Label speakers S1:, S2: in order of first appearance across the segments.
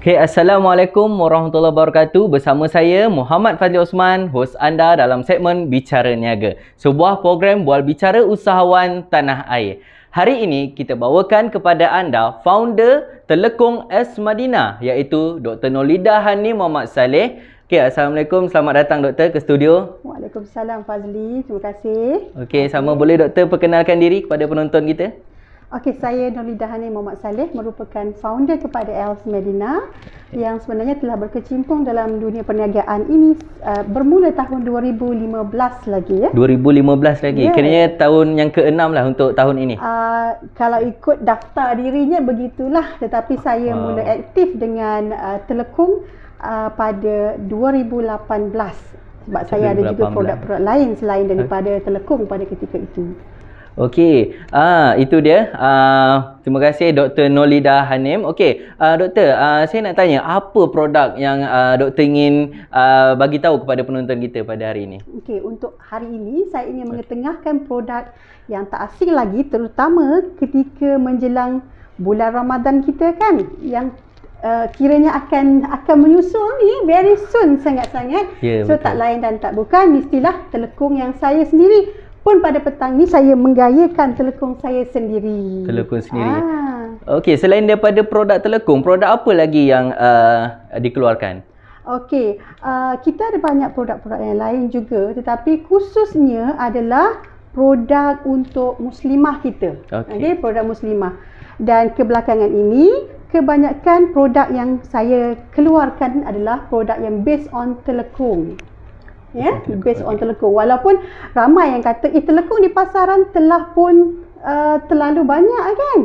S1: Okay, Assalamualaikum warahmatullahi wabarakatuh. Bersama saya Muhammad Fazli Osman, hos anda dalam segmen Bicara Niaga, sebuah program bual bicara usahawan tanah air. Hari ini kita bawakan kepada anda founder Telekung S Madinah, iaitu Dr. Nolida Hanim Muhammad Saleh. Okay, Assalamualaikum. Selamat datang Doktor ke studio.
S2: Waalaikumsalam Fazli. Terima kasih.
S1: Okay, sama boleh Doktor perkenalkan diri kepada penonton kita?
S2: Okey, saya Nolida Hanim Muhammad Saleh, merupakan founder kepada Els Medina yang sebenarnya telah berkecimpung dalam dunia perniagaan ini bermula tahun 2015 lagi ya.
S1: 2015 lagi. Yeah. Kiranya tahun yang ke-6 lah untuk tahun ini.
S2: Kalau ikut daftar dirinya begitulah, tetapi saya mula aktif dengan Telekung pada 2018 sebab saya ada juga produk-produk lain selain daripada Telekung pada ketika itu.
S1: Okey, itu dia. Terima kasih Dr. Nolida Hanim. Okey, Doktor, saya nak tanya apa produk yang Doktor ingin bagi tahu kepada penonton kita pada hari ini?
S2: Okey, untuk hari ini saya ingin mengetengahkan produk yang tak asing lagi, terutama ketika menjelang bulan Ramadan kita kan, yang kiranya akan menyusul ni very soon sangat-sangat.
S1: Yeah,
S2: so
S1: betul.
S2: Tak lain dan tak bukan, mestilah Telekung yang saya sendiri. Pun pada petang ni saya menggayakan Telekung saya sendiri.
S1: Telekung sendiri. Okey, selain daripada produk Telekung, produk apa lagi yang dikeluarkan?
S2: Okey, kita ada banyak produk-produk yang lain juga, tetapi khususnya adalah produk untuk muslimah kita. Okey, produk muslimah. Dan kebelakangan ini, kebanyakan produk yang saya keluarkan adalah produk yang based on Telekung. Ya, based on Telekung. Walaupun ramai yang kata Telekung di pasaran telah pun terlalu banyak kan.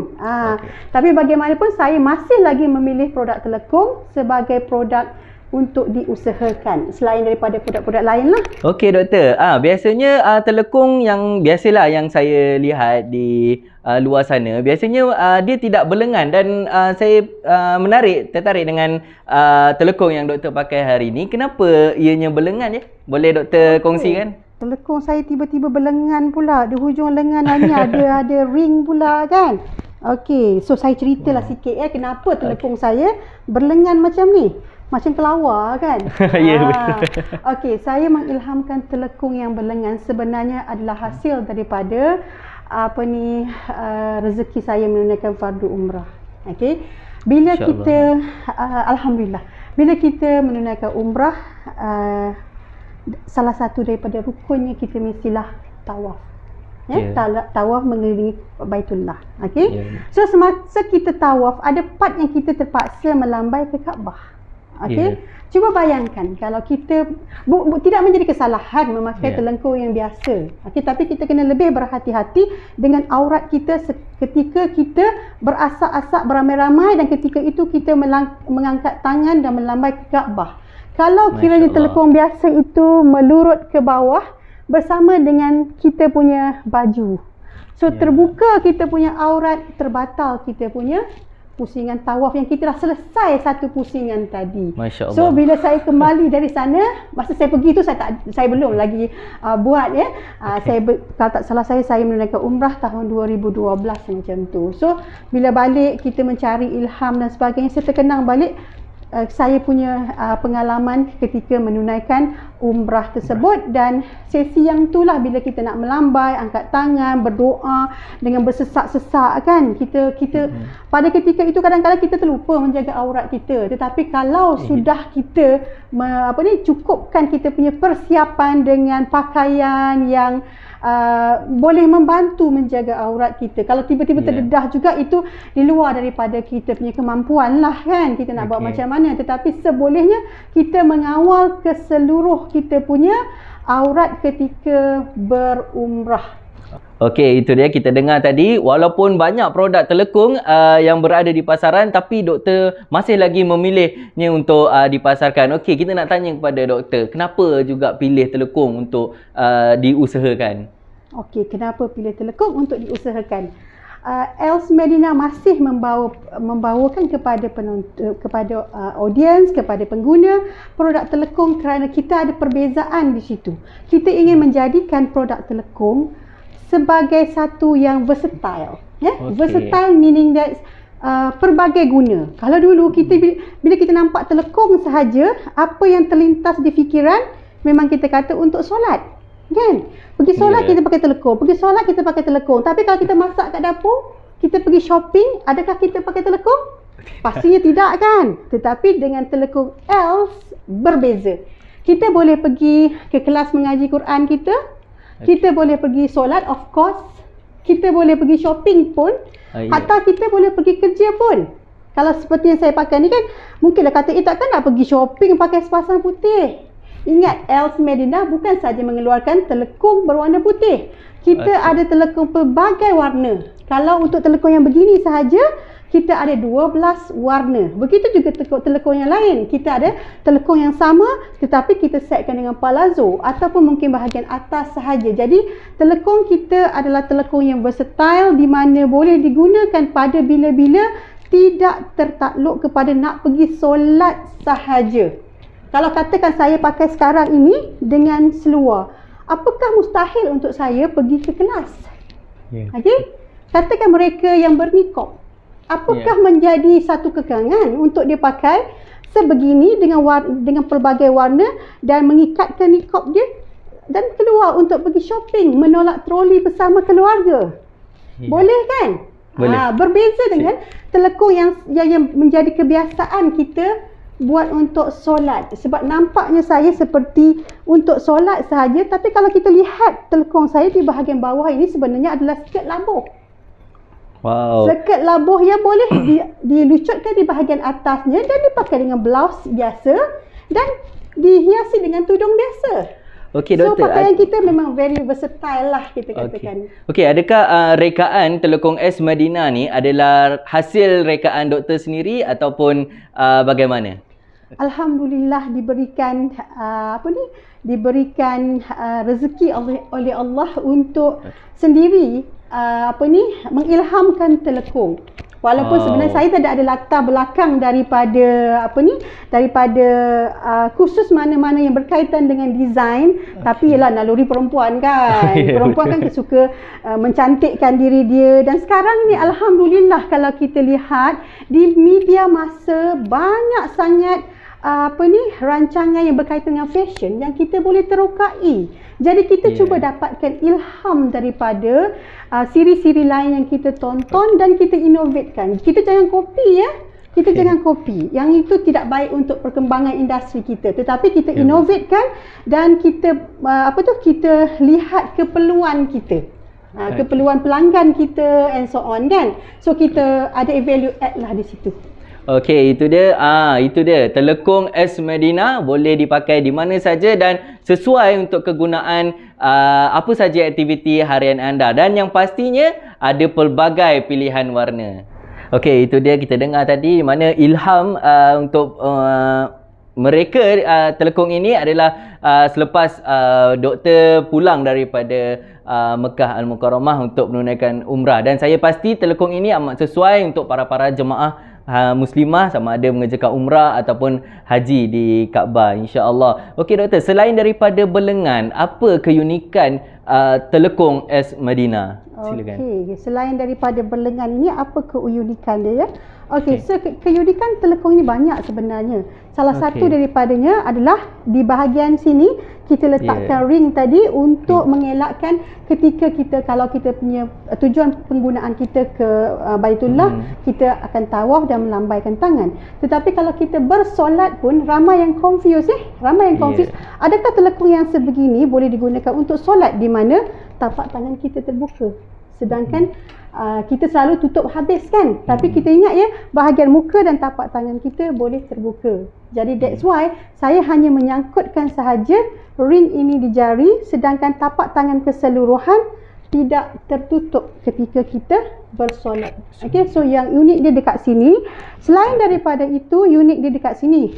S2: Tapi bagaimanapun saya masih lagi memilih produk Telekung sebagai produk untuk diusahakan selain daripada produk-produk lain lah. Okey
S1: Doktor, biasanya Telekung yang biasalah yang saya lihat di luar sana, biasanya dia tidak berlengan dan saya tertarik dengan Telekung yang Doktor pakai hari ini. Kenapa ianya berlengan ya? Boleh Doktor kongsikan?
S2: Telekung saya tiba-tiba berlengan pula. Di hujung lengan hanya ada ring pula kan. Okey, so saya ceritalah sikit ya kenapa Telekung saya berlengan macam ni. Macam kelawar kan.
S1: Ya, betul.
S2: Okey, saya mengilhamkan Telekung yang berlengan sebenarnya adalah hasil daripada rezeki saya menunaikan fardu umrah. Okey. Bila kita alhamdulillah, bila kita menunaikan umrah, salah satu daripada rukunnya kita mestilah tawaf. Tawaf mengelilingi Baitullah. Okey. So semasa kita tawaf, ada part yang kita terpaksa melambai ke Kaabah. Okey. Cuba bayangkan kalau kita tidak menjadi kesalahan memakai Telekung yang biasa. Okey, tapi kita kena lebih berhati-hati dengan aurat kita ketika kita berasak-asak beramai-ramai dan ketika itu kita mengangkat tangan dan melambai ke Kaabah. Kalau kiranya Telekung biasa itu melurut ke bawah bersama dengan kita punya baju. So terbuka kita punya aurat, terbatal kita punya pusingan tawaf yang kita dah selesai satu pusingan tadi.
S1: Masya Allah.
S2: So bila saya kembali dari sana, masa saya pergi tu saya belum lagi buat ya. Kalau tak salah saya menunaikan umrah tahun 2012 macam tu. So bila balik kita mencari ilham dan sebagainya, saya terkenang balik saya punya pengalaman ketika menunaikan umrah tersebut, dan sesi yang itulah bila kita nak melambai, angkat tangan, berdoa dengan bersesak-sesak kan. Kita pada ketika itu kadang-kadang kita terlupa menjaga aurat kita. Tetapi kalau sudah kita cukupkan kita punya persiapan dengan pakaian yang boleh membantu menjaga aurat kita. Kalau tiba-tiba terdedah juga, itu di luar daripada kita punya kemampuan lah kan. Kita nak buat macam mana, tetapi sebolehnya kita mengawal ke seluruh kita punya aurat ketika berumrah.
S1: Okey, itu dia kita dengar tadi. Walaupun banyak produk Telekung yang berada di pasaran, tapi doktor masih lagi memilihnya untuk dipasarkan. Okey, kita nak tanya kepada doktor, kenapa juga pilih Telekung untuk diusahakan?
S2: Okey, kenapa pilih Telekung untuk diusahakan? Els Medina masih membawakan kepada audiens, kepada pengguna produk Telekung kerana kita ada perbezaan di situ. Kita ingin menjadikan produk Telekung sebagai satu yang versatile. Versatile meaning that pelbagai guna. Kalau dulu kita bila kita nampak telekung sahaja, apa yang terlintas di fikiran memang kita kata untuk solat. Kan? Pergi solat kita pakai telekung, pergi solat kita pakai telekung. Tapi kalau kita masak kat dapur, kita pergi shopping, adakah kita pakai telekung? Pastinya tidak kan? Tetapi dengan telekung ELS berbeza. Kita boleh pergi ke kelas mengaji Quran kita boleh pergi solat of course, kita boleh pergi shopping pun, atau kita boleh pergi kerja pun. Kalau seperti yang saya pakai ni kan, mungkinlah kata, takkan nak pergi shopping pakai sepasang putih. Ingat, ELS Medina bukan saja mengeluarkan telekung berwarna putih. Kita ada telekung pelbagai warna. Kalau untuk telekung yang begini sahaja, kita ada 12 warna. Begitu juga telekung yang lain. Kita ada telekung yang sama tetapi kita setkan dengan palazzo ataupun mungkin bahagian atas sahaja. Jadi telekung kita adalah telekung yang versatile di mana boleh digunakan pada bila-bila, tidak tertakluk kepada nak pergi solat sahaja. Kalau katakan saya pakai sekarang ini dengan seluar, apakah mustahil untuk saya pergi ke kelas? Okey? Katakan mereka yang berniqab, apakah menjadi satu kekangan untuk dia pakai sebegini dengan pelbagai warna dan mengikatkan niqab dia dan keluar untuk pergi shopping, menolak troli bersama keluarga? Boleh kan? Boleh. Berbeza dengan telekung yang menjadi kebiasaan kita buat untuk solat. Sebab nampaknya saya seperti untuk solat sahaja, tapi kalau kita lihat telekung saya di bahagian bawah ini sebenarnya adalah skirt labuh.
S1: Wow.
S2: Skirt labuh yang boleh dilucutkan di bahagian atasnya dan dipakai dengan blouse biasa dan dihiasi dengan tudung biasa. Okey, doktor. So pakaian kita memang very versatile lah, kita katakan.
S1: Okey, adakah rekaan telekung ELS Medina ni adalah hasil rekaan doktor sendiri ataupun bagaimana?
S2: Alhamdulillah diberikan diberikan rezeki oleh Allah untuk sendiri mengilhamkan telekung. Walaupun sebenarnya saya tidak ada latar belakang daripada kursus mana-mana yang berkaitan dengan design, tapi ialah naluri perempuan kan. Perempuan kan suka mencantikkan diri dia, dan sekarang ni alhamdulillah kalau kita lihat di media masa banyak sangat rancangan yang berkaitan dengan fashion yang kita boleh terokai. Jadi kita cuba dapatkan ilham daripada siri-siri lain yang kita tonton dan kita innovatekan. Kita jangan copy Kita jangan copy. Yang itu tidak baik untuk perkembangan industri kita. Tetapi kita innovatekan dan kita kita lihat keperluan kita. Keperluan pelanggan kita and so on kan. So kita ada value add lah di situ.
S1: Okey, itu dia telekung ELS Medina, boleh dipakai di mana saja dan sesuai untuk kegunaan apa saja aktiviti harian anda, dan yang pastinya ada pelbagai pilihan warna. Okey, itu dia kita dengar tadi di mana ilham untuk mereka telekung ini adalah selepas doktor pulang daripada Mekah Al-Mukarramah untuk menunaikan umrah, dan saya pasti telekung ini amat sesuai untuk para jemaah muslimah sama ada mengerjakan umrah ataupun haji di Kaabah, insya-Allah. Okey doktor, selain daripada berlengan, apa keunikan telekung ELS Medina? Silakan.
S2: Okey, selain daripada berlengan ini, apa keunikan dia ya? Okey, so keunikan telekung ini banyak sebenarnya. Salah satu daripadanya adalah di bahagian sini kita letakkan ring tadi untuk mengelakkan ketika kalau kita punya tujuan penggunaan kita ke Baitullah, kita akan tawaf dan melambaikan tangan. Tetapi kalau kita bersolat pun ramai yang confuse adakah telekung yang sebegini boleh digunakan untuk solat di mana tapak tangan kita terbuka, sedangkan kita selalu tutup habis kan. Tapi kita ingat ya, bahagian muka dan tapak tangan kita boleh terbuka. Jadi that's why saya hanya menyangkutkan sahaja ring ini di jari, sedangkan tapak tangan keseluruhan tidak tertutup ketika kita bersolat. Okay, so yang unik dia dekat sini. Selain daripada itu, unik dia dekat sini.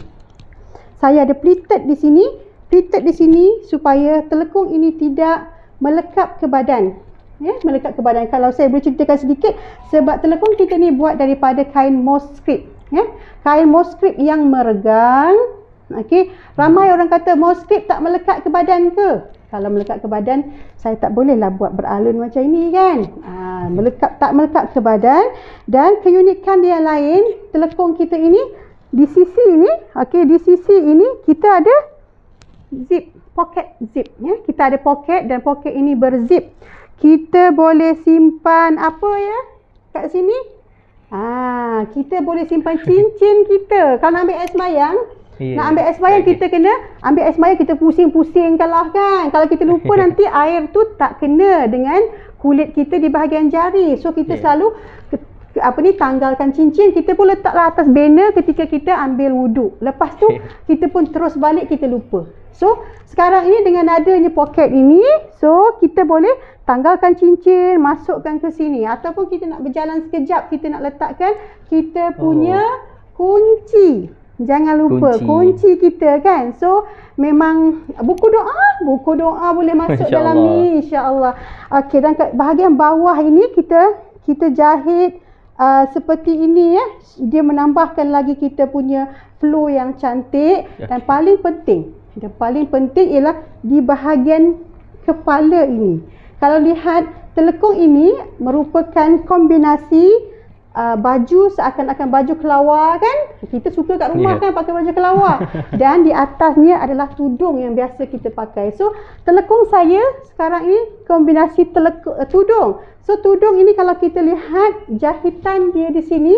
S2: Saya ada pleated di sini. Pleated di sini supaya telekung ini tidak melekat ke badan. Melekat ke badan. Kalau saya boleh ceritakan sedikit, sebab telekung kita ni buat daripada kain mosquit. Kain mosquit yang meregang. Okey, ramai orang kata mosquit tak melekat ke badan ke? Kalau melekat ke badan, saya tak bolehlah buat beralun macam ini kan. Tak melekat ke badan. Dan keunikan dia lain, telekung kita ini di sisi ini, di sisi ini kita ada zip, poket zip ya. Kita ada poket dan poket ini berzip. Kita boleh simpan apa ya kat sini? Kita boleh simpan cincin kita. Kalau nak ambil air sembayang, nak ambil air sembayang kita kena ambil air sembayang, kita pusing-pusingkan lah kan. Kalau kita lupa nanti air tu tak kena dengan kulit kita di bahagian jari. So kita selalu tanggalkan cincin, kita pun letaklah atas banner ketika kita ambil wuduk. Lepas tu kita pun terus balik, kita lupa. So sekarang ini dengan adanya poket ini, so kita boleh tanggalkan cincin, masukkan ke sini. Ataupun kita nak berjalan sekejap, kita nak letakkan kita punya kunci. Jangan lupa kunci kita kan. So memang buku doa boleh masuk dalam ni, insya-Allah. Okey, dan kat bahagian bawah ini kita jahit seperti ini ya. Dia menambahkan lagi kita punya flow yang cantik. Dan paling penting ialah di bahagian kepala ini. Kalau lihat, telekung ini merupakan kombinasi baju, seakan-akan baju kelawar kan. Kita suka kat rumah kan pakai baju kelawar. Dan di atasnya adalah tudung yang biasa kita pakai. So telekung saya sekarang ini kombinasi tudung. So tudung ini kalau kita lihat jahitan dia di sini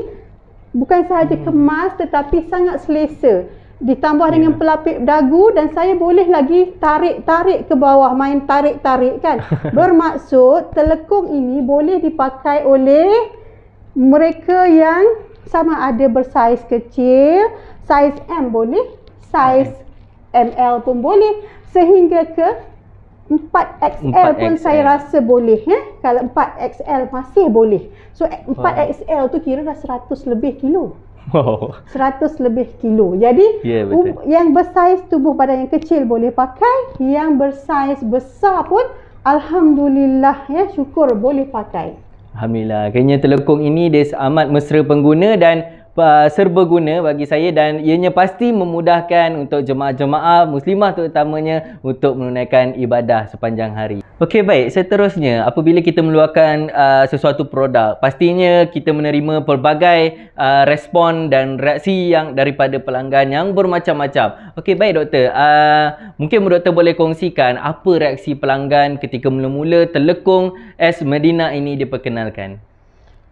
S2: bukan sahaja kemas tetapi sangat selesa. Ditambah dengan pelapik dagu, dan saya boleh lagi tarik-tarik ke bawah, main tarik-tarik kan. Bermaksud telekung ini boleh dipakai oleh mereka yang sama ada bersaiz kecil, saiz M boleh, saiz ML pun boleh, sehingga ke 4XL pun saya rasa boleh ya. Kalau 4XL masih boleh. So 4XL tu kira dah 100 lebih kilo. 100 lebih kilo. Jadi yang bersaiz tubuh badan yang kecil boleh pakai, yang bersaiz besar pun alhamdulillah ya, syukur boleh pakai.
S1: Alhamdulillah. Kayaknya telekung ini dia amat mesra pengguna dan serbaguna bagi saya, dan ianya pasti memudahkan untuk jemaah-jemaah muslimah terutamanya untuk menunaikan ibadah sepanjang hari. Okey, baik. Seterusnya, apabila kita meluarkan sesuatu produk, pastinya kita menerima pelbagai respon dan reaksi yang daripada pelanggan yang bermacam-macam. Okey, baik doktor. Mungkin doktor boleh kongsikan apa reaksi pelanggan ketika mula-mula telekung S Medina ini diperkenalkan.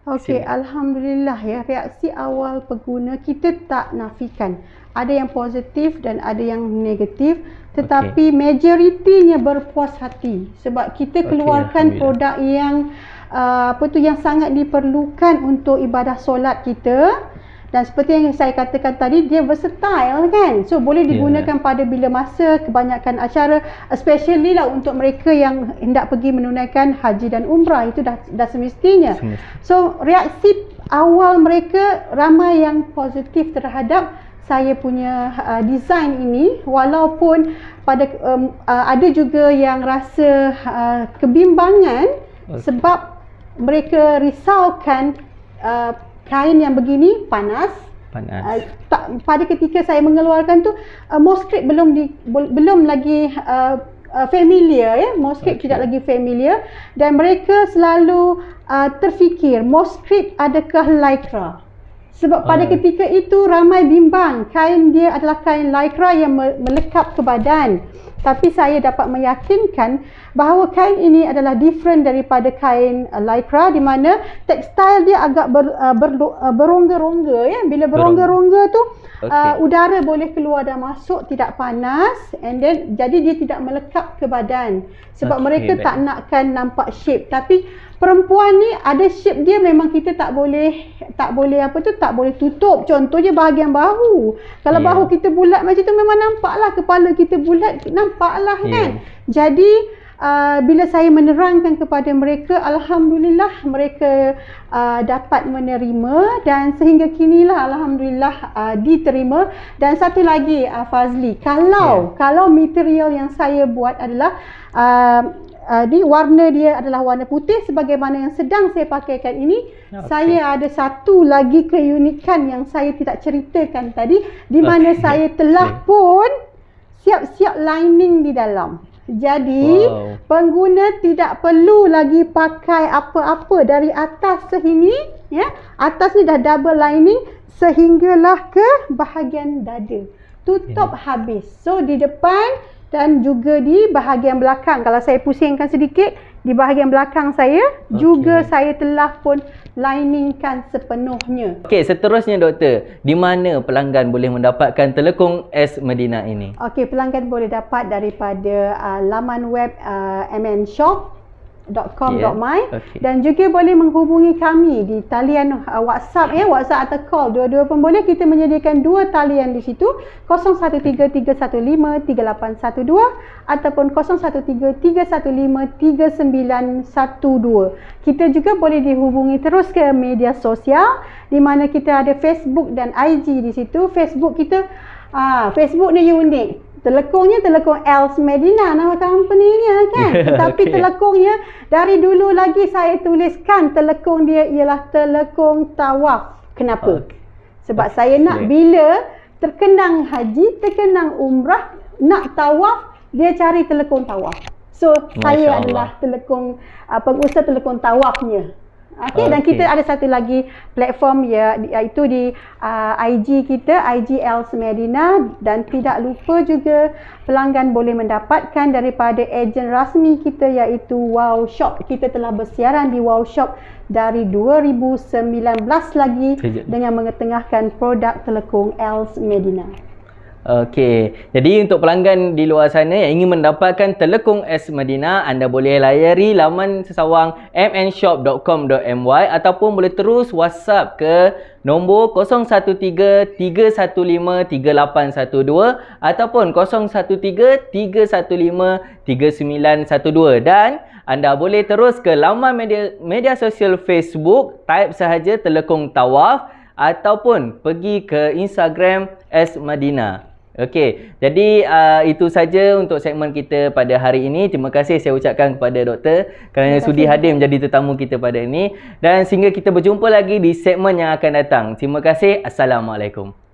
S2: Okey, alhamdulillah ya, reaksi awal pengguna kita tak nafikan. Ada yang positif dan ada yang negatif, tetapi majoritinya berpuas hati sebab kita keluarkan produk yang yang sangat diperlukan untuk ibadah solat kita. Dan seperti yang saya katakan tadi, dia versatile kan. So boleh digunakan pada bila masa, kebanyakan acara, especially lah untuk mereka yang hendak pergi menunaikan haji dan umrah, itu dah semestinya. So reaksi awal mereka ramai yang positif terhadap saya punya design ini, walaupun pada ada juga yang rasa kebimbangan sebab mereka risaukan kain yang begini panas. Pada ketika saya mengeluarkan tu, Mosquito belum lagi familiar ya. Mosquito tidak lagi familiar, dan mereka selalu terfikir Mosquito adakah lycra. Sebab pada ketika itu ramai bimbang, kain dia adalah kain lycra yang melekap ke badan. Tapi saya dapat meyakinkan bahawa kain ini adalah different daripada kain lycra, di mana tekstil dia agak berongga-rongga ya. Bila berongga-rongga tu udara boleh keluar dan masuk, tidak panas, and then jadi dia tidak melekat ke badan. Sebab mereka tak nakkan nampak shape. Tapi perempuan ni ada shape dia, memang kita tak boleh tutup. Contohnya bahagian bahu. Kalau bahu kita bulat macam tu, memang nampaklah kepala kita bulat, nampaklah kan. Jadi bila saya menerangkan kepada mereka, alhamdulillah mereka dapat menerima, dan sehingga kinilah alhamdulillah diterima. Dan satu lagi Fazli, kalau material yang saya buat adalah warna dia adalah warna putih sebagaimana yang sedang saya pakaikan ini. Saya ada satu lagi keunikan yang saya tidak ceritakan tadi, di mana saya telah pun siap-siap lining di dalam. Jadi, pengguna tidak perlu lagi pakai apa-apa dari atas sini, ya. Atas ni dah double lining sehinggalah ke bahagian dada. Tutup habis. So, di depan dan juga di bahagian belakang. Kalau saya pusingkan sedikit, di bahagian belakang saya juga saya telah pun liningkan sepenuhnya.
S1: Okey, seterusnya doktor, di mana pelanggan boleh mendapatkan telekung S Medina ini?
S2: Okey, pelanggan boleh dapat daripada laman web mnshop.com.my dan juga boleh menghubungi kami di talian WhatsApp WhatsApp atau call, dua-dua pun boleh. Kita menyediakan dua talian di situ, 0133153812 ataupun 0133153912. Kita juga boleh dihubungi terus ke media sosial di mana kita ada Facebook dan IG di situ. Facebook kita Facebook ni unik. Telekungnya telekung Els Medina, nama company-nya kan. Tetapi telekungnya dari dulu lagi saya tuliskan telekung dia ialah telekung tawaf. Kenapa? Sebab saya nak bila terkenang haji, terkenang umrah, nak tawaf, dia cari telekung tawaf. So, saya adalah telekung pengusaha telekung tawafnya. Dan kita ada satu lagi platform iaitu di IG kita, IG Els Medina, dan tidak lupa juga pelanggan boleh mendapatkan daripada ejen rasmi kita iaitu Wow Shop. Kita telah bersiaran di Wow Shop dari 2019 lagi dengan mengetengahkan produk telekung Els Medina.
S1: Okey, jadi untuk pelanggan di luar sana yang ingin mendapatkan telekung S Medina, anda boleh layari laman sesawang mnshop.com.my ataupun boleh terus WhatsApp ke nombor 0133153812 ataupun 0133153912, dan anda boleh terus ke laman media sosial Facebook, type sahaja telekung tawaf ataupun pergi ke Instagram S Medina. Okey, jadi itu saja untuk segmen kita pada hari ini. Terima kasih saya ucapkan kepada doktor kerana sudi hadir menjadi tetamu kita pada ini, dan sehingga kita berjumpa lagi di segmen yang akan datang. Terima kasih. Assalamualaikum.